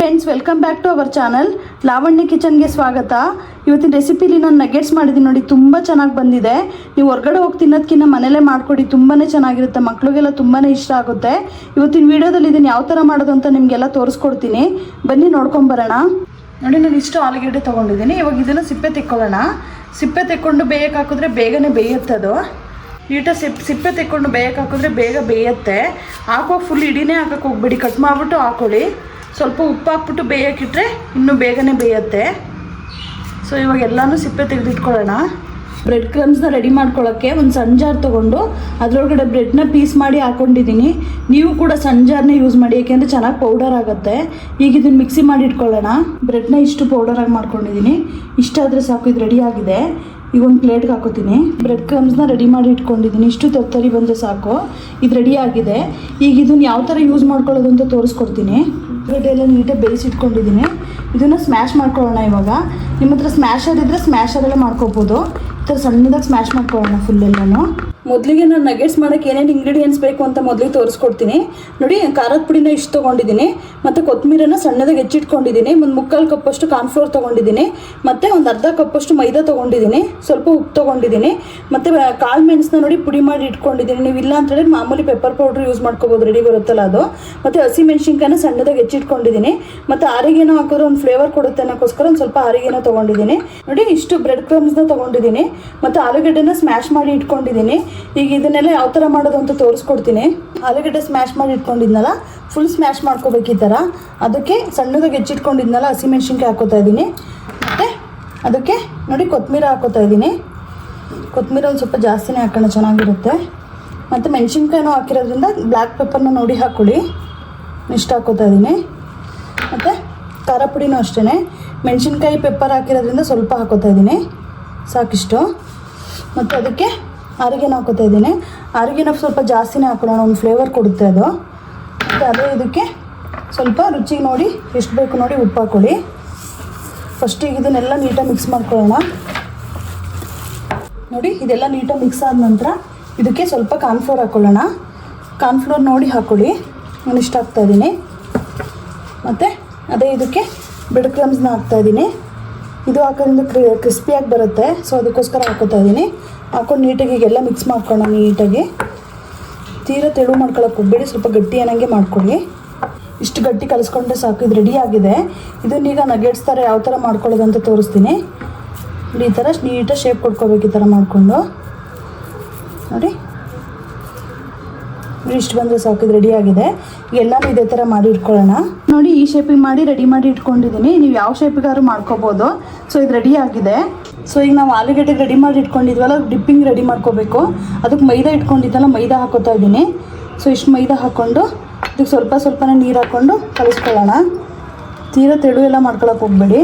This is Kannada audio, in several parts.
Friends, welcome back to our channel Lavanya ಕಿಚನ್ಗೆ ಸ್ವಾಗತ. ಇವತ್ತಿನ ರೆಸಿಪಿಲಿ ನಾನು ನಗೆಟ್ಸ್ ಮಾಡಿದ್ದೀನಿ ನೋಡಿ, ತುಂಬ ಚೆನ್ನಾಗಿ ಬಂದಿದೆ. ನೀವು ಹೊರಗಡೆ ಹೋಗಿ ತಿನ್ನೋದಕ್ಕಿಂತ ಮನೇಲೇ ಮಾಡಿಕೊಡಿ, ತುಂಬಾ ಚೆನ್ನಾಗಿರುತ್ತೆ. ಮಕ್ಕಳಿಗೆಲ್ಲ ತುಂಬಾ ಇಷ್ಟ ಆಗುತ್ತೆ. ಇವತ್ತಿನ ವೀಡಿಯೋದಲ್ಲಿ ಇದನ್ನು ಯಾವ ಥರ ಮಾಡೋದು ಅಂತ ನಿಮಗೆಲ್ಲ ತೋರಿಸ್ಕೊಡ್ತೀನಿ. ಬನ್ನಿ ನೋಡ್ಕೊಂಬರೋಣ. ನೋಡಿ, ನಾನು ಇಷ್ಟು ಆಲೂಗೆಡ್ಡೆ ತೊಗೊಂಡಿದ್ದೀನಿ. ಇವಾಗ ಇದನ್ನು ಸಿಪ್ಪೆ ತೆಕ್ಕೊಳ್ಳೋಣ. ಸಿಪ್ಪೆ ತೆಕ್ಕೊಂಡು ಬೇಯಕ್ಕೆ ಹಾಕಿದ್ರೆ ಬೇಗನೆ ಬೇಯುತ್ತೆ. ಅದು ನೀಟಾಗಿ ಸಿಪ್ಪೆ ತೆಕ್ಕೊಂಡು ಬೇಯಕ್ಕೆ ಹಾಕಿದ್ರೆ ಬೇಗ ಬೇಯುತ್ತೆ. ಹಾಕೋ ಫುಲ್ ಇಡೀನೇ ಹಾಕಕ್ಕೆ ಹೋಗ್ಬೇಡಿ, ಕಟ್ ಮಾಡಿಬಿಟ್ಟು ಹಾಕೊಳ್ಳಿ. ಸ್ವಲ್ಪ ಉಪ್ಪು ಹಾಕ್ಬಿಟ್ಟು ಬೇಯಕ್ಕಿಟ್ರೆ ಇನ್ನೂ ಬೇಗನೆ ಬೇಯುತ್ತೆ. ಸೊ ಇವಾಗ ಎಲ್ಲನೂ ಸಿಪ್ಪೆ ತೆಗೆದಿಟ್ಕೊಳ್ಳೋಣ. ಬ್ರೆಡ್ ಕ್ರಮ್ಸ್ನ ರೆಡಿ ಮಾಡ್ಕೊಳ್ಳೋಕ್ಕೆ ಒಂದು ಸಣ್ಣ ಜಾರ್ ತೊಗೊಂಡು ಅದರೊಳಗಡೆ ಬ್ರೆಡ್ನ ಪೀಸ್ ಮಾಡಿ ಹಾಕ್ಕೊಂಡಿದ್ದೀನಿ. ನೀವು ಕೂಡ ಸಣ್ಣ ಜಾರ್ನೇ ಯೂಸ್ ಮಾಡಿ, ಏಕೆಂದರೆ ಚೆನ್ನಾಗಿ ಪೌಡರ್ ಆಗುತ್ತೆ. ಈಗ ಇದನ್ನು ಮಿಕ್ಸಿ ಮಾಡಿ ಇಟ್ಕೊಳ್ಳೋಣ. ಬ್ರೆಡ್ನ ಇಷ್ಟು ಪೌಡರಾಗಿ ಮಾಡ್ಕೊಂಡಿದ್ದೀನಿ. ಇಷ್ಟಾದರೆ ಸಾಕು, ಇದು ರೆಡಿ ಆಗಿದೆ. ಈಗ ಒಂದು ಪ್ಲೇಟ್ಗೆ ಹಾಕೋತೀನಿ. ಬ್ರೆಡ್ ಕ್ರಮ್ಸ್ನ ರೆಡಿ ಮಾಡಿ ಇಟ್ಕೊಂಡಿದ್ದೀನಿ. ಇಷ್ಟು ತರ್ತರಿ ಬಂದರೆ ಸಾಕು, ಇದು ರೆಡಿ ಆಗಿದೆ. ಈಗ ಇದನ್ನು ಯಾವ ಥರ ಯೂಸ್ ಮಾಡ್ಕೊಳ್ಳೋದು ಅಂತ ತೋರಿಸ್ಕೊಡ್ತೀನಿ. ಬ್ರೆಡ್ ಎಲ್ಲ ನೀಟಾಗಿ ಬೇಯಿಸಿಟ್ಕೊಂಡಿದ್ದೀನಿ. ಇದನ್ನು ಸ್ಮ್ಯಾಶ್ ಮಾಡ್ಕೊಳ್ಳೋಣ. ಇವಾಗ ನಿಮ್ಮ ಹತ್ರ ಸ್ಮ್ಯಾಶರ್ ಇದ್ದರೆ ಸ್ಮ್ಯಾಶರಲ್ಲೇ ಮಾಡ್ಕೋಬೋದು. ಈ ಥರ ಸಣ್ಣದಾಗಿ ಸ್ಮ್ಯಾಶ್ ಮಾಡ್ಕೊಳ್ಳೋಣ ಫುಲ್ಲೆಲ್ಲನೂ. ಮೊದಲಿಗೆ ನಾನು ನಗೆಟ್ಸ್ ಮಾಡೋಕ್ಕೆ ಏನೇನು ಇಂಗ್ರೀಡಿಯೆಂಟ್ಸ್ ಬೇಕು ಅಂತ ಮೊದಲಿಗೆ ತೋರಿಸ್ಕೊಡ್ತೀನಿ. ನೋಡಿ, ಖಾರದ ಪುಡಿನ ಇಷ್ಟು ತೊಗೊಂಡಿದ್ದೀನಿ, ಮತ್ತು ಕೊತ್ತಂಬರಿನ ಸಣ್ಣದಾಗಿ ಹೆಚ್ಚಿಟ್ಕೊಂಡಿದ್ದೀನಿ. ಒಂದು 3/4 ಕಪ್ಪಷ್ಟು ಕಾರ್ನ್ಫ್ಲೋರ್ ತೊಗೊಂಡಿದ್ದೀನಿ, ಮತ್ತು ಒಂದು ಅರ್ಧ ಕಪ್ಪಷ್ಟು ಮೈದಾ ತೊಗೊಂಡಿದ್ದೀನಿ, ಸ್ವಲ್ಪ ಉಪ್ಪು ತೊಗೊಂಡಿದ್ದೀನಿ, ಮತ್ತು ಕಾಳು ಮೆಣಸನ್ನ ನೋಡಿ ಪುಡಿ ಮಾಡಿ ಇಟ್ಕೊಂಡಿದ್ದೀನಿ. ನೀವು ಇಲ್ಲ ಅಂತ ಹೇಳಿದ್ರೆ ಮಾಮೂಲಿ ಪೆಪ್ಪರ್ ಪೌಡ್ರ್ ಯೂಸ್ ಮಾಡ್ಕೋಬೋದು, ರೆಡಿ ಬರುತ್ತಲ್ಲ ಅದು. ಮತ್ತು ಹಸಿ ಮೆಣಸಿನ್ಕಾಯಿನ ಸಣ್ಣದಾಗಿ ಹೆಚ್ಚಿಟ್ಕೊಂಡಿದ್ದೀನಿ, ಮತ್ತು ಆರಿಗೇನೋ ಹಾಕಿದ್ರೆ ಒಂದು ಫ್ಲೇವರ್ ಕೊಡುತ್ತೆ ಅನ್ನೋಕ್ಕೋಸ್ಕರ ಒಂದು ಸ್ವಲ್ಪ ಆರಿಗೇನೋ ತೊಗೊಂಡಿದ್ದೀನಿ. ನೋಡಿ, ಇಷ್ಟು ಬ್ರೆಡ್ ಕ್ರಮ್ಸ್ನ ತೊಗೊಂಡಿದ್ದೀನಿ, ಮತ್ತು ಆಲೂಗಡ್ಡೆನ ಸ್ಮ್ಯಾಶ್ ಮಾಡಿ ಇಟ್ಕೊಂಡಿದ್ದೀನಿ. ಈಗ ಇದನ್ನೆಲ್ಲ ಯಾವ ಥರ ಮಾಡೋದು ಅಂತ ತೋರಿಸ್ಕೊಡ್ತೀನಿ. ಆಲೂಗಡ್ಡೆ ಸ್ಮ್ಯಾಶ್ ಮಾಡಿ ಇಟ್ಕೊಂಡಿದ್ನಲ್ಲ, ಫುಲ್ ಸ್ಮ್ಯಾಶ್ ಮಾಡ್ಕೋಬೇಕು ಈ ಥರ. ಅದಕ್ಕೆ ಸಣ್ಣದಾಗಿ ಹೆಚ್ಚಿಟ್ಕೊಂಡಿದ್ನಲ್ಲ ಹಸಿಮೆಣ್ಸಿನ್ಕಾಯಿ ಹಾಕೋತಾ ಇದ್ದೀನಿ, ಮತ್ತು ಅದಕ್ಕೆ ನೋಡಿ ಕೊತ್ತಂಬರಿ ಹಾಕೋತಾ ಇದ್ದೀನಿ. ಕೊತ್ತಂಬರಿ ಒಂದು ಸ್ವಲ್ಪ ಜಾಸ್ತಿನೇ ಹಾಕೋಣ, ಚೆನ್ನಾಗಿರುತ್ತೆ. ಮತ್ತು ಮೆಣಸಿನ್ಕಾಯಿನೂ ಹಾಕಿರೋದ್ರಿಂದ ಬ್ಲ್ಯಾಕ್ ಪೆಪ್ಪರ್ನ ನೋಡಿ ಹಾಕ್ಕೊಳ್ಳಿ. ಇಷ್ಟು ಹಾಕೋತಾ ಇದ್ದೀನಿ. ಮತ್ತು ಖಾರ ಪುಡಿನೂ ಅಷ್ಟೇ, ಮೆಣಸಿನ್ಕಾಯಿ ಪೆಪ್ಪರ್ ಹಾಕಿರೋದ್ರಿಂದ ಸ್ವಲ್ಪ ಹಾಕೋತಾ ಇದ್ದೀನಿ, ಸಾಕಿಷ್ಟು. ಮತ್ತು ಅದಕ್ಕೆ ಆರಿಗೇನ ಹಾಕೋತಾ ಇದ್ದೀನಿ. ಆರಿಗೇನ ಸ್ವಲ್ಪ ಜಾಸ್ತಿನೇ ಹಾಕೊಳ್ಳೋಣ, ಒಂದು ಫ್ಲೇವರ್ ಕೊಡುತ್ತೆ ಅದು. ಮತ್ತು ಅದೇ ಇದಕ್ಕೆ ಸ್ವಲ್ಪ ರುಚಿಗೆ ನೋಡಿ ಎಷ್ಟು ಬೇಕು ನೋಡಿ ಉಪ್ಪು ಹಾಕ್ಕೊಳ್ಳಿ. ಫಸ್ಟಿಗೆ ಇದನ್ನೆಲ್ಲ ನೀಟಾಗಿ ಮಿಕ್ಸ್ ಮಾಡ್ಕೊಳ್ಳೋಣ. ನೋಡಿ, ಇದೆಲ್ಲ ನೀಟಾಗಿ ಮಿಕ್ಸ್ ಆದ ನಂತರ ಇದಕ್ಕೆ ಸ್ವಲ್ಪ ಕಾರ್ನ್ಫ್ಲೋರ್ ಹಾಕ್ಕೊಳ್ಳೋಣ. ಕಾರ್ನ್ಫ್ಲೋರ್ ನೋಡಿ ಹಾಕ್ಕೊಳ್ಳಿ. ನಾನು ಇಷ್ಟ ಹಾಕ್ತಾಯಿದ್ದೀನಿ. ಮತ್ತು ಅದೇ ಇದಕ್ಕೆ ಬ್ರೆಡ್ ಕ್ರಮ್ಸ್ನ ಹಾಕ್ತಾಯಿದ್ದೀನಿ. ಇದು ಹಾಕೋದ್ರಿಂದ ಕ್ರಿಸ್ಪಿಯಾಗಿ ಬರುತ್ತೆ, ಸೊ ಅದಕ್ಕೋಸ್ಕರ ಹಾಕೋತಾ ಇದ್ದೀನಿ. ಹಾಕೊಂಡು ನೀಟಾಗಿ ಈಗೆಲ್ಲ ಮಿಕ್ಸ್ ಮಾಡ್ಕೊಳ್ಳೋಣ. ನೀಟಾಗಿ ತೀರಾ ತೆಳು ಮಾಡ್ಕೊಳ್ಳೋಕೆ ಹೋಗಬೇಡಿ, ಸ್ವಲ್ಪ ಗಟ್ಟಿ ಅನ್ನಂಗೆ ಮಾಡ್ಕೊಳ್ಳಿ. ಇಷ್ಟು ಗಟ್ಟಿ ಕಲಿಸ್ಕೊಂಡ್ರೆ ಸಾಕು, ಇದು ರೆಡಿ ಆಗಿದೆ. ಇದನ್ನೀಗ ನಗೆಟ್ಸ್ ಥರ ಯಾವ ಥರ ಮಾಡ್ಕೊಳ್ಳೋದು ಅಂತ ತೋರಿಸ್ತೀನಿ. ಈ ಥರ ನೀಟಾಗಿ ಶೇಪ್ ಕೊಡ್ಕೋಬೇಕು, ಈ ಥರ ಮಾಡಿಕೊಂಡು. ನೋಡಿ, ಇಷ್ಟು ಬಂದರೆ ಸಾಕು, ಇದು ರೆಡಿ ಆಗಿದೆ. ಎಲ್ಲನೂ ಇದೇ ಥರ ಮಾಡಿ ಇಟ್ಕೊಳ್ಳೋಣ. ನೋಡಿ, ಈ ಶೇಪಿಗೆ ಮಾಡಿ ರೆಡಿ ಮಾಡಿ ಇಟ್ಕೊಂಡಿದ್ದೀನಿ. ನೀವು ಯಾವ ಶೇಪಿಗಾದ್ರೂ ಮಾಡ್ಕೋಬೋದು. ಸೊ ಇದು ರೆಡಿ ಆಗಿದೆ. ಸೊ ಈಗ ನಾವು ಆಲೂಗಡ್ಡೆ ರೆಡಿ ಮಾಡಿ ಇಟ್ಕೊಂಡಿದ್ವಲ್ಲ, ಡಿಪ್ಪಿಂಗ್ ರೆಡಿ ಮಾಡ್ಕೋಬೇಕು. ಅದಕ್ಕೆ ಮೈದಾ ಇಟ್ಕೊಂಡಿದ್ದಲ್ಲ, ಮೈದಾ ಹಾಕೋತಾ ಇದ್ದೀನಿ. ಸೊ ಇಷ್ಟು ಮೈದಾ ಹಾಕ್ಕೊಂಡು ಇದಕ್ಕೆ ಸ್ವಲ್ಪ ಸ್ವಲ್ಪನೇ ನೀರು ಹಾಕ್ಕೊಂಡು ಕಲಿಸ್ಕೊಳ್ಳೋಣ. ತೀರಾ ತೆಳು ಎಲ್ಲ ಮಾಡ್ಕೊಳಕ್ಕೆ ಹೋಗಬೇಡಿ,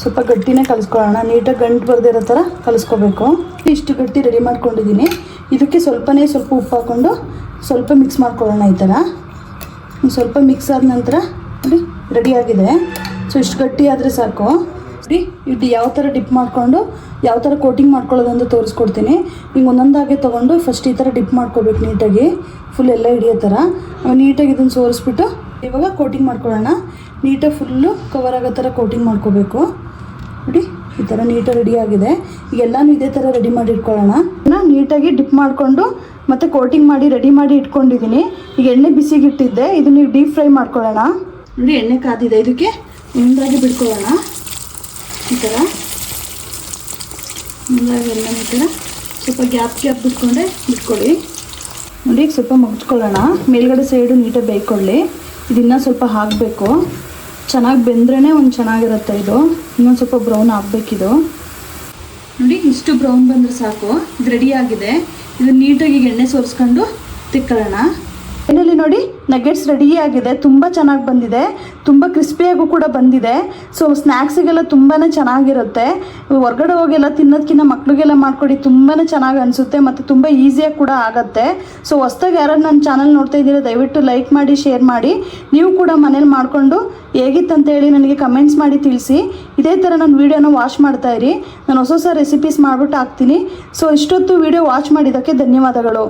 ಸ್ವಲ್ಪ ಗಟ್ಟಿನೇ ಕಲಿಸ್ಕೊಳ್ಳೋಣ. ನೀಟಾಗಿ ಗಂಟು ಬರದಿರೋ ಥರ ಕಲಿಸ್ಕೋಬೇಕು. ಇಷ್ಟು ಗಟ್ಟಿ ರೆಡಿ ಮಾಡ್ಕೊಂಡಿದ್ದೀನಿ. ಇದಕ್ಕೆ ಸ್ವಲ್ಪ ಉಪ್ಪು ಹಾಕ್ಕೊಂಡು ಸ್ವಲ್ಪ ಮಿಕ್ಸ್ ಮಾಡ್ಕೊಳ್ಳೋಣ. ಈ ಥರ ಸ್ವಲ್ಪ ಮಿಕ್ಸ್ ಆದ ನಂತರ ನೋಡಿ ರೆಡಿಯಾಗಿದೆ. ಸೊ ಇಷ್ಟು ಗಟ್ಟಿ ಆದರೆ ಸಾಕು. ನೋಡಿ, ಇದು ಯಾವ ಥರ ಡಿಪ್ ಮಾಡಿಕೊಂಡು ಯಾವ ಥರ ಕೋಟಿಂಗ್ ಮಾಡ್ಕೊಳ್ಳೋದು ಅಂತ ತೋರಿಸ್ಕೊಡ್ತೀನಿ. ಹಿಂಗೆ ಒಂದೊಂದಾಗೆ ತೊಗೊಂಡು ಫಸ್ಟ್ ಈ ಥರ ಡಿಪ್ ಮಾಡ್ಕೋಬೇಕು ನೀಟಾಗಿ, ಫುಲ್ ಎಲ್ಲ ಹಿಡಿಯೋ ಥರ. ನೀಟಾಗಿ ಇದನ್ನು ಸೋರಿಸ್ಬಿಟ್ಟು ಇವಾಗ ಕೋಟಿಂಗ್ ಮಾಡ್ಕೊಳ್ಳೋಣ. ನೀಟಾಗಿ ಫುಲ್ಲು ಕವರ್ ಆಗೋ ಥರ ಕೋಟಿಂಗ್ ಮಾಡ್ಕೋಬೇಕು. ನೋಡಿ, ಈ ಥರ ನೀಟಾಗಿ ರೆಡಿಯಾಗಿದೆ. ಈಗೆಲ್ಲನೂ ಇದೇ ಥರ ರೆಡಿ ಮಾಡಿ ಇಟ್ಕೊಳ್ಳೋಣ. ನೀಟಾಗಿ ಡಿಪ್ ಮಾಡಿಕೊಂಡು ಮತ್ತು ಕೋಟಿಂಗ್ ಮಾಡಿ ರೆಡಿ ಮಾಡಿ ಇಟ್ಕೊಂಡಿದ್ದೀನಿ. ಈಗ ಎಣ್ಣೆ ಬಿಸಿಗಿಟ್ಟಿದ್ದೆ, ಇದನ್ನು ನೀವು ಡೀಪ್ ಫ್ರೈ ಮಾಡ್ಕೊಳ್ಳೋಣ. ನೋಡಿ, ಎಣ್ಣೆ ಕಾದಿದೆ. ಇದಕ್ಕೆ ಮುಂದಾಗಿ ಬಿಟ್ಕೊಳ್ಳೋಣ. ಈ ಥರ ಮುಂದಾಗಿ ಎಲ್ಲ ಈ ಥರ ಸ್ವಲ್ಪ ಗ್ಯಾಪ್ ಬಿಟ್ಕೊಂಡೆ ಬಿಟ್ಕೊಳ್ಳಿ. ನೋಡಿ, ಈಗ ಸ್ವಲ್ಪ ಮುಗಿಸ್ಕೊಳ್ಳೋಣ. ಮೇಲ್ಗಡೆ ಸೈಡು ನೀಟಾಗಿ ಬೇಯ್ಕೊಳ್ಳಿ. ಇದನ್ನು ಸ್ವಲ್ಪ ಹಾಕಬೇಕು. ಚೆನ್ನಾಗಿ ಬೆಂದ್ರೇ ಒಂದು ಚೆನ್ನಾಗಿರುತ್ತೆ. ಇದು ಇನ್ನೊಂದು ಸ್ವಲ್ಪ ಬ್ರೌನ್ ಆಗಬೇಕಿದು. ನೋಡಿ, ಇಷ್ಟು ಬ್ರೌನ್ ಬಂದರೆ ಸಾಕು, ಇದು ರೆಡಿಯಾಗಿದೆ. ಇದನ್ನು ನೀಟಾಗಿ ಎಣ್ಣೆ ಸೋರಿಸ್ಕೊಂಡು ತಿಕ್ಕೊಳ್ಳೋಣ. ಎಣ್ಣೆಲಿ ನೋಡಿ ನಗೆಟ್ಸ್ ರೆಡಿಯಾಗಿದೆ. ತುಂಬ ಚೆನ್ನಾಗಿ ಬಂದಿದೆ, ತುಂಬ ಕ್ರಿಸ್ಪಿಯಾಗೂ ಕೂಡ ಬಂದಿದೆ. ಸೊ ಸ್ನ್ಯಾಕ್ಸಿಗೆಲ್ಲ ತುಂಬಾ ಚೆನ್ನಾಗಿರುತ್ತೆ. ಹೊರಗಡೆ ಹೋಗೆಲ್ಲ ತಿನ್ನೋದಕ್ಕಿಂತ ಮಕ್ಕಳಿಗೆಲ್ಲ ಮಾಡಿಕೊಡಿ, ತುಂಬಾ ಚೆನ್ನಾಗಿ ಅನಿಸುತ್ತೆ ಮತ್ತು ತುಂಬ ಈಸಿಯಾಗಿ ಕೂಡ ಆಗುತ್ತೆ. ಸೊ ಹೊಸ್ದಾಗಿ ಯಾರು ನನ್ನ ಚಾನಲ್ ನೋಡ್ತಾ ಇದ್ದೀರಾ, ದಯವಿಟ್ಟು ಲೈಕ್ ಮಾಡಿ, ಶೇರ್ ಮಾಡಿ. ನೀವು ಕೂಡ ಮನೇಲಿ ಮಾಡಿಕೊಂಡು ಹೇಗಿತ್ತಂತೇಳಿ ನನಗೆ ಕಮೆಂಟ್ಸ್ ಮಾಡಿ ತಿಳಿಸಿ. ಇದೇ ಥರ ನನ್ನ ವೀಡಿಯೋನ ವಾಚ್ ಮಾಡ್ತಾಯಿರಿ. ನಾನು ಹೊಸ ರೆಸಿಪೀಸ್ ಮಾಡಿಬಿಟ್ಟು ಹಾಕ್ತೀನಿ. ಸೊ ಇಷ್ಟೊತ್ತು ವೀಡಿಯೋ ವಾಚ್ ಮಾಡಿದ್ದಕ್ಕೆ ಧನ್ಯವಾದಗಳು.